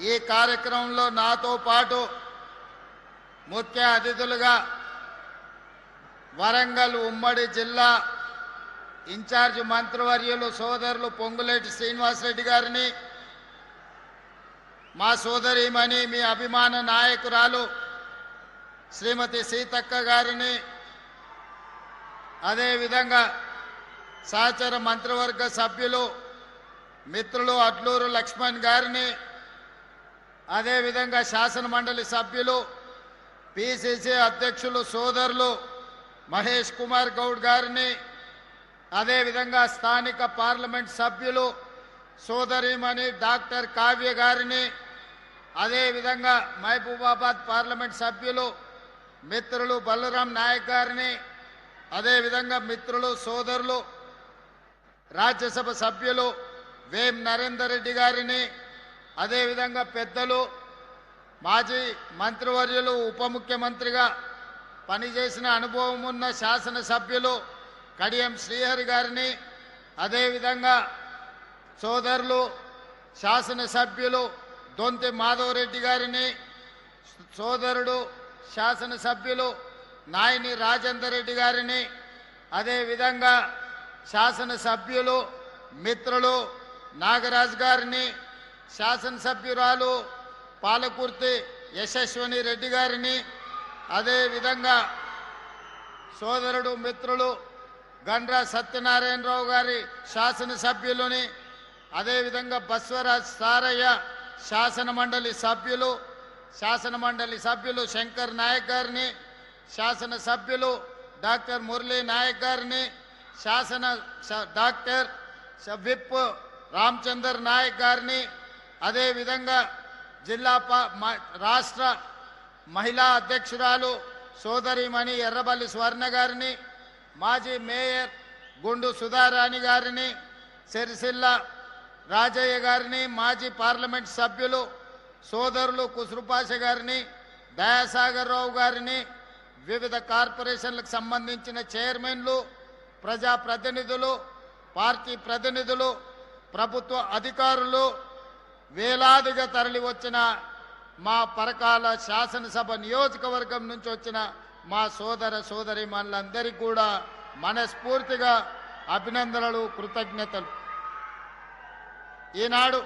ఈ కార్యక్రమంలో నాతో పాటు ముఖ్య అతిథులుగా వరంగల్ ఉమ్మడి జిల్లా ఇన్ఛార్జ్ మంత్రివర్యులు సోదరులు పొంగులేటి శ్రీనివాసరెడ్డి గారిని, మా సోదరీమణి మీ అభిమాన నాయకురాలు శ్రీమతి సీతక్క గారిని, అదేవిధంగా సహచర మంత్రివర్గ సభ్యులు మిత్రులు అడ్లూరు లక్ష్మణ్ గారిని, అదేవిధంగా శాసన మండలి సభ్యులు పిసిసి అధ్యక్షులు సోదరులు మహేష్ కుమార్ గౌడ్ గారిని, అదేవిధంగా స్థానిక పార్లమెంట్ సభ్యులు సోదరిమణి డాక్టర్ కావ్య గారిని, అదేవిధంగా మహబూబాబాద్ పార్లమెంట్ సభ్యులు మిత్రులు బలరాం నాయక్ గారిని, అదేవిధంగా మిత్రులు సోదరులు రాజ్యసభ సభ్యులు వేం నరేందర్ రెడ్డి గారిని, అదేవిధంగా పెద్దలు మాజీ మంత్రివర్యులు ఉప ముఖ్యమంత్రిగా పనిచేసిన అనుభవం ఉన్న శాసనసభ్యులు కడియం శ్రీహరి గారిని, అదేవిధంగా సోదరులు శాసనసభ్యులు దొంతి మాధవరెడ్డి గారిని, సోదరుడు శాసనసభ్యులు నాయని రాజేందర్ రెడ్డి గారిని, అదేవిధంగా శాసనసభ్యులు మిత్రులు నాగరాజ్ గారిని, శాసనసభ్యురాలు పాలకుర్తి యశస్విని రెడ్డి గారిని, అదేవిధంగా సోదరుడు మిత్రులు గండ్ర సత్యనారాయణరావు గారి శాసనసభ్యులని, అదేవిధంగా బస్వరాజ్ సారయ్య శాసన మండలి సభ్యులు శంకర్ నాయక్ గారిని, శాసనసభ్యులు డాక్టర్ మురళీ నాయక్ గారిని, డాక్టర్ విప్ రామచందర్ నాయక్ గారిని, అదేవిధంగా జిల్లా రాష్ట్ర మహిళా అధ్యక్షురాలు సోదరిమణి ఎర్రబల్లి స్వర్ణ గారిని, మాజీ మేయర్ గుండు సుధారాణి గారిని, సిరిసిల్ల రాజయ్య గారిని, మాజీ పార్లమెంట్ సభ్యులు సోదరులు కుసురుపాష గారిని, దయాసాగర్ రావు గారిని, వివిధ కార్పొరేషన్లకు సంబంధించిన చైర్మన్లు, ప్రజాప్రతినిధులు, పార్టీ ప్రతినిధులు, ప్రభుత్వ అధికారులు, వేలాదిగా తరలి వచ్చిన మా పరకాల శాసనసభ నియోజకవర్గం నుంచి వచ్చిన మా సోదర సోదరీమణులందరికీ కూడా మనస్ఫూర్తిగా అభినందనలు, కృతజ్ఞతలు. ఈనాడు